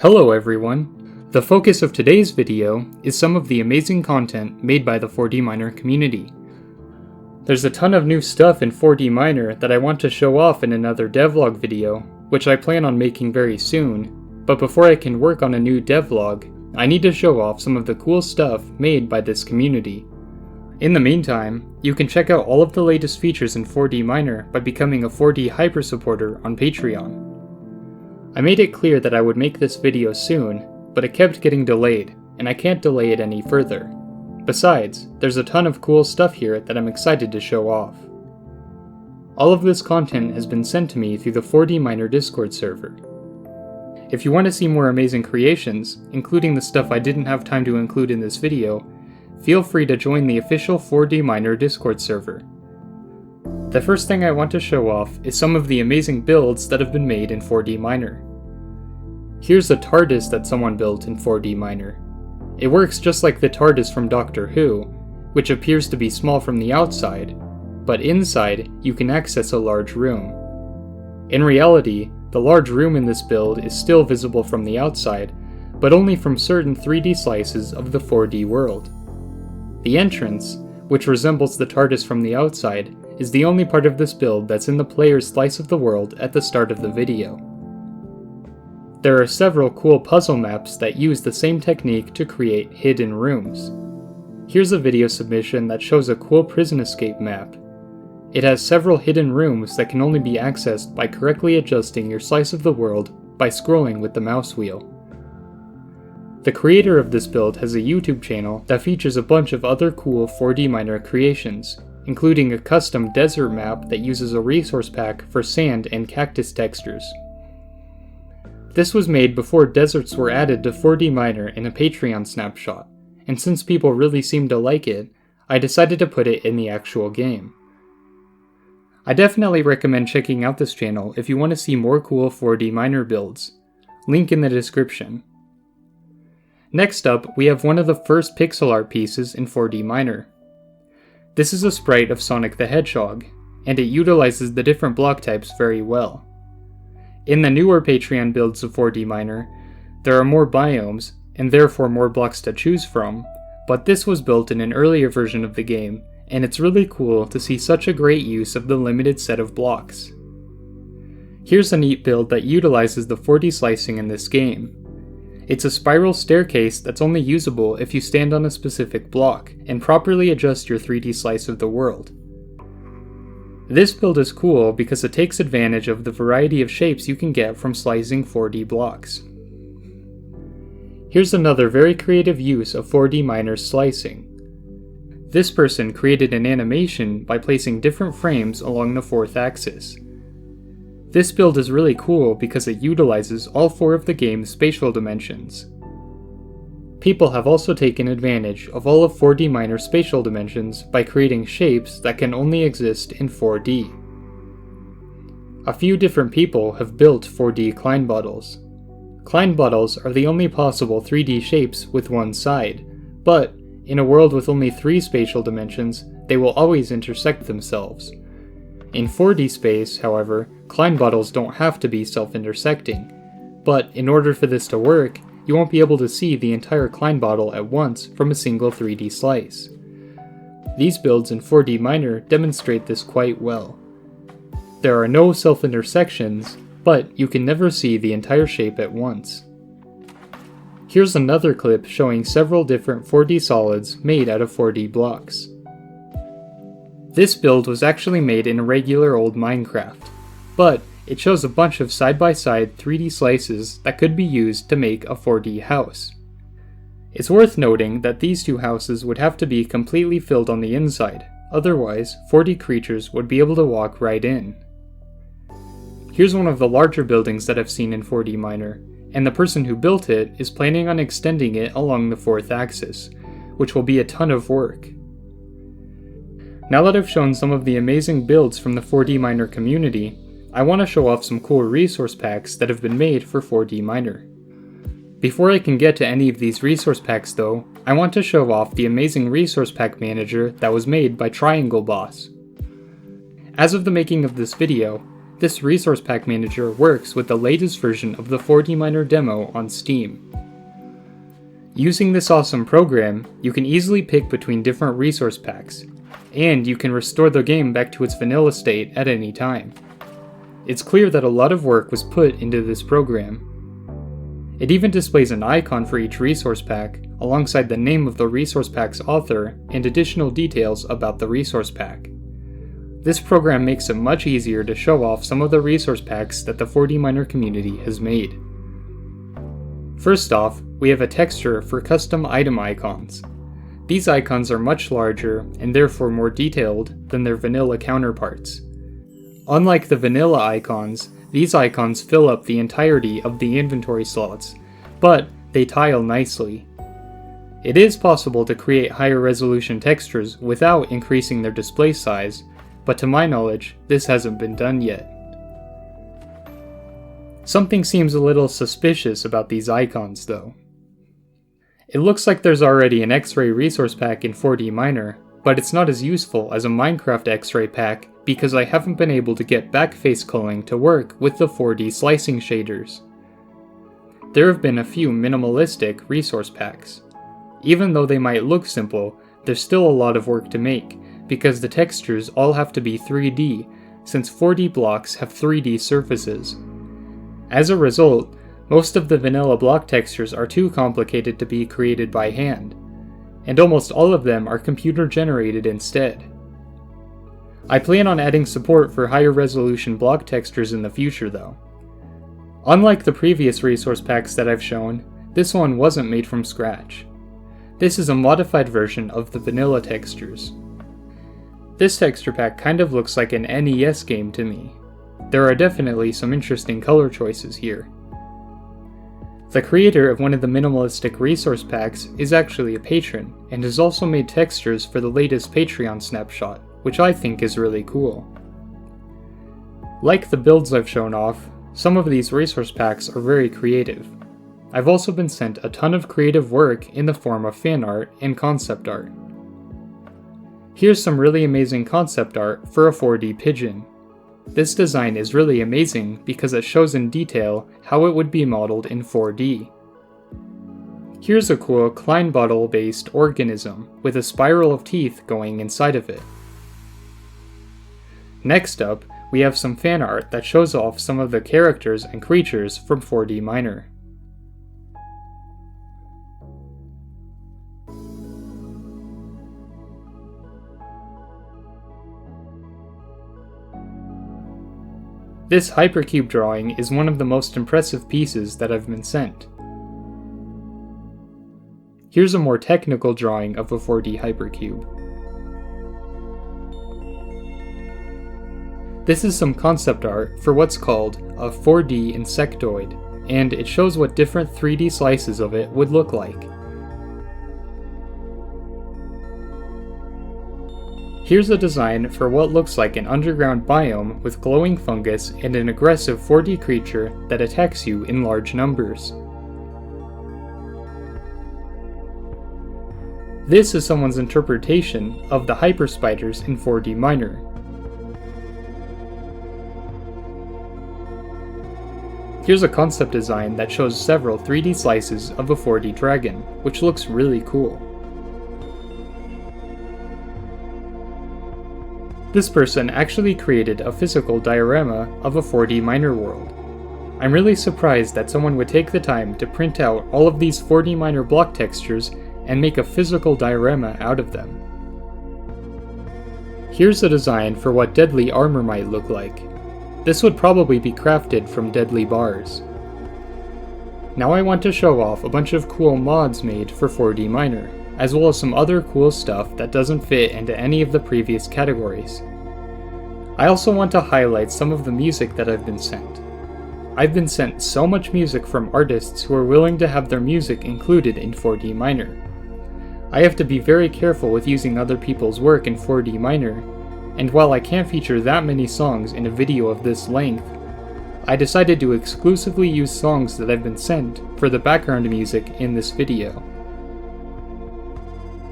Hello everyone! The focus of today's video is some of the amazing content made by the 4D Miner community. There's a ton of new stuff in 4D Miner that I want to show off in another devlog video, which I plan on making very soon, but before I can work on a new devlog, I need to show off some of the cool stuff made by this community. In the meantime, you can check out all of the latest features in 4D Miner by becoming a 4D HyperSupporter on Patreon. I made it clear that I would make this video soon, but it kept getting delayed, and I can't delay it any further. Besides, there's a ton of cool stuff here that I'm excited to show off. All of this content has been sent to me through the 4D Miner Discord server. If you want to see more amazing creations, including the stuff I didn't have time to include in this video, feel free to join the official 4D Miner Discord server. The first thing I want to show off is some of the amazing builds that have been made in 4D Miner. Here's a TARDIS that someone built in 4D Miner. It works just like the TARDIS from Doctor Who, which appears to be small from the outside, but inside you can access a large room. In reality, the large room in this build is still visible from the outside, but only from certain 3D slices of the 4D world. The entrance, which resembles the TARDIS from the outside, is the only part of this build that's in the player's slice of the world at the start of the video. There are several cool puzzle maps that use the same technique to create hidden rooms. Here's a video submission that shows a cool prison escape map. It has several hidden rooms that can only be accessed by correctly adjusting your slice of the world by scrolling with the mouse wheel. The creator of this build has a YouTube channel that features a bunch of other cool 4D Miner creations, including a custom desert map that uses a resource pack for sand and cactus textures. This was made before deserts were added to 4D Miner in a Patreon snapshot, and since people really seemed to like it, I decided to put it in the actual game. I definitely recommend checking out this channel if you want to see more cool 4D Miner builds. Link in the description. Next up, we have one of the first pixel art pieces in 4D Miner. This is a sprite of Sonic the Hedgehog, and it utilizes the different block types very well. In the newer Patreon builds of 4D Miner, there are more biomes, and therefore more blocks to choose from, but this was built in an earlier version of the game, and it's really cool to see such a great use of the limited set of blocks. Here's a neat build that utilizes the 4D slicing in this game. It's a spiral staircase that's only usable if you stand on a specific block and properly adjust your 3D slice of the world. This build is cool because it takes advantage of the variety of shapes you can get from slicing 4D blocks. Here's another very creative use of 4D Miner's slicing. This person created an animation by placing different frames along the 4th axis. This build is really cool because it utilizes all 4 of the game's spatial dimensions. People have also taken advantage of all of 4D Miner's spatial dimensions by creating shapes that can only exist in 4D. A few different people have built 4D Klein bottles. Klein bottles are the only possible 3D shapes with one side, but in a world with only 3 spatial dimensions, they will always intersect themselves. In 4D space, however, Klein bottles don't have to be self-intersecting, but in order for this to work, you won't be able to see the entire Klein bottle at once from a single 3D slice. These builds in 4D Miner demonstrate this quite well. There are no self-intersections, but you can never see the entire shape at once. Here's another clip showing several different 4D solids made out of 4D blocks. This build was actually made in a regular old Minecraft, but it shows a bunch of side-by-side 3D slices that could be used to make a 4D house. It's worth noting that these 2 houses would have to be completely filled on the inside, otherwise 4D creatures would be able to walk right in. Here's one of the larger buildings that I've seen in 4D Miner, and the person who built it is planning on extending it along the 4th axis, which will be a ton of work. Now that I've shown some of the amazing builds from the 4D Miner community, I want to show off some cool resource packs that have been made for 4D Miner. Before I can get to any of these resource packs though, I want to show off the amazing resource pack manager that was made by Triangle Boss. As of the making of this video, This resource pack manager works with the latest version of the 4D Miner demo on Steam. Using this awesome program, you can easily pick between different resource packs, and you can restore the game back to its vanilla state at any time. It's clear that a lot of work was put into this program. It even displays an icon for each resource pack, alongside the name of the resource pack's author and additional details about the resource pack. This program makes it much easier to show off some of the resource packs that the 4D Miner community has made. First off, we have a texture for custom item icons. These icons are much larger and therefore more detailed than their vanilla counterparts. Unlike the vanilla icons, these icons fill up the entirety of the inventory slots, but they tile nicely. It is possible to create higher resolution textures without increasing their display size, but to my knowledge, this hasn't been done yet. Something seems a little suspicious about these icons though. It looks like there's already an X-ray resource pack in 4D Miner, but it's not as useful as a Minecraft X-ray pack because I haven't been able to get backface culling to work with the 4D slicing shaders. There have been a few minimalistic resource packs. Even though they might look simple, there's still a lot of work to make, because the textures all have to be 3D, since 4D blocks have 3D surfaces. As a result, most of the vanilla block textures are too complicated to be created by hand, and almost all of them are computer generated instead. I plan on adding support for higher resolution block textures in the future though. Unlike the previous resource packs that I've shown, this one wasn't made from scratch. This is a modified version of the vanilla textures. This texture pack kind of looks like an NES game to me. There are definitely some interesting color choices here. The creator of one of the minimalistic resource packs is actually a patron, and has also made textures for the latest Patreon snapshot, which I think is really cool. Like the builds I've shown off, some of these resource packs are very creative. I've also been sent a ton of creative work in the form of fan art and concept art. Here's some really amazing concept art for a 4D pigeon. This design is really amazing because it shows in detail how it would be modeled in 4D. Here's a cool Klein bottle-based organism with a spiral of teeth going inside of it. Next up, we have some fan art that shows off some of the characters and creatures from 4D Miner. This hypercube drawing is one of the most impressive pieces that I've been sent. Here's a more technical drawing of a 4D hypercube. This is some concept art for what's called a 4D insectoid, and it shows what different 3D slices of it would look like. Here's a design for what looks like an underground biome with glowing fungus and an aggressive 4D creature that attacks you in large numbers. This is someone's interpretation of the hyper spiders in 4D Miner. Here's a concept design that shows several 3D slices of a 4D dragon, which looks really cool. This person actually created a physical diorama of a 4D Miner world. I'm really surprised that someone would take the time to print out all of these 4D Miner block textures and make a physical diorama out of them. Here's a design for what deadly armor might look like. This would probably be crafted from deadly bars. Now I want to show off a bunch of cool mods made for 4D Miner, as well as some other cool stuff that doesn't fit into any of the previous categories. I also want to highlight some of the music that I've been sent. I've been sent so much music from artists who are willing to have their music included in 4D Miner. I have to be very careful with using other people's work in 4D Miner, and while I can't feature that many songs in a video of this length, I decided to exclusively use songs that I've been sent for the background music in this video.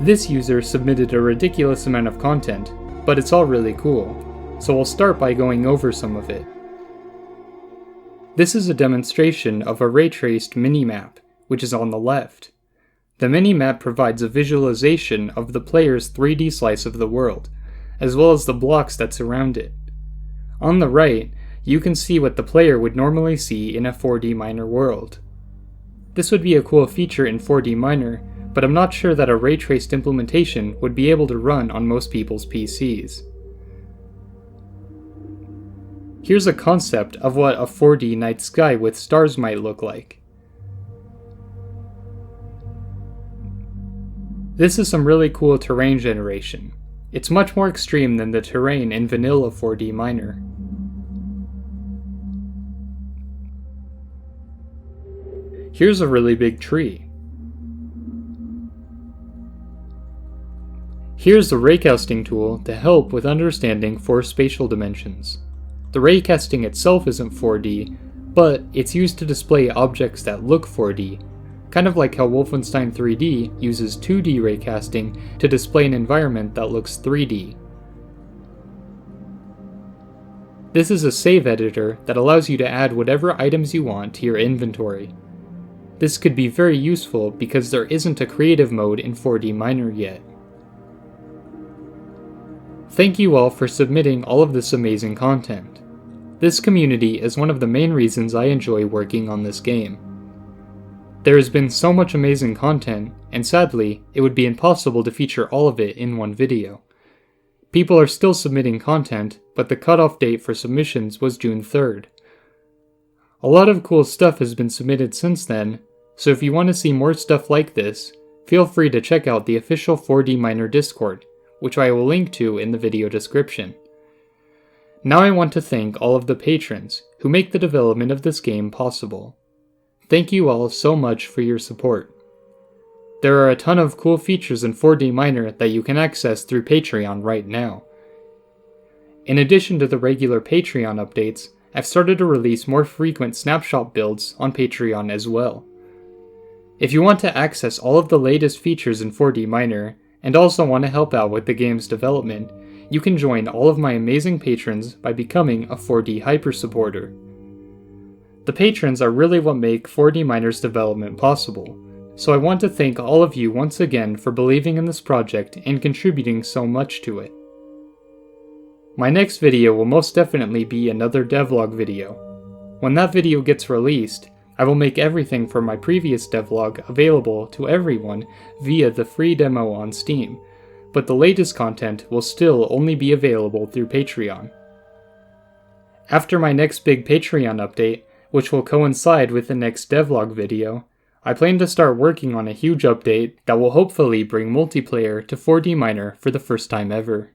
This user submitted a ridiculous amount of content, but it's all really cool, so I'll start by going over some of it. This is a demonstration of a ray-traced minimap, which is on the left. The minimap provides a visualization of the player's 3D slice of the world, as well as the blocks that surround it. On the right, you can see what the player would normally see in a 4D Miner world. This would be a cool feature in 4D Miner, but I'm not sure that a ray-traced implementation would be able to run on most people's PCs. Here's a concept of what a 4D night sky with stars might look like. This is some really cool terrain generation. It's much more extreme than the terrain in vanilla 4D Miner. Here's a really big tree. Here's the raycasting tool to help with understanding 4 spatial dimensions. The raycasting itself isn't 4D, but it's used to display objects that look 4D, kind of like how Wolfenstein 3D uses 2D raycasting to display an environment that looks 3D. This is a save editor that allows you to add whatever items you want to your inventory. This could be very useful because there isn't a creative mode in 4D Miner yet. Thank you all for submitting all of this amazing content. This community is one of the main reasons I enjoy working on this game. There has been so much amazing content, and sadly, it would be impossible to feature all of it in one video. People are still submitting content, but the cutoff date for submissions was June 3rd. A lot of cool stuff has been submitted since then, so if you want to see more stuff like this, feel free to check out the official 4D Miner Discord, which I will link to in the video description. Now I want to thank all of the patrons who make the development of this game possible. Thank you all so much for your support. There are a ton of cool features in 4D Miner that you can access through Patreon right now. In addition to the regular Patreon updates, I've started to release more frequent snapshot builds on Patreon as well. If you want to access all of the latest features in 4D Miner, and also want to help out with the game's development, you can join all of my amazing patrons by becoming a 4D HyperSupporter. The patrons are really what make 4D Miner's development possible, so I want to thank all of you once again for believing in this project and contributing so much to it. My next video will most definitely be another devlog video. When that video gets released, I will make everything from my previous devlog available to everyone via the free demo on Steam, but the latest content will still only be available through Patreon. After my next big Patreon update, which will coincide with the next devlog video, I plan to start working on a huge update that will hopefully bring multiplayer to 4D Miner for the first time ever.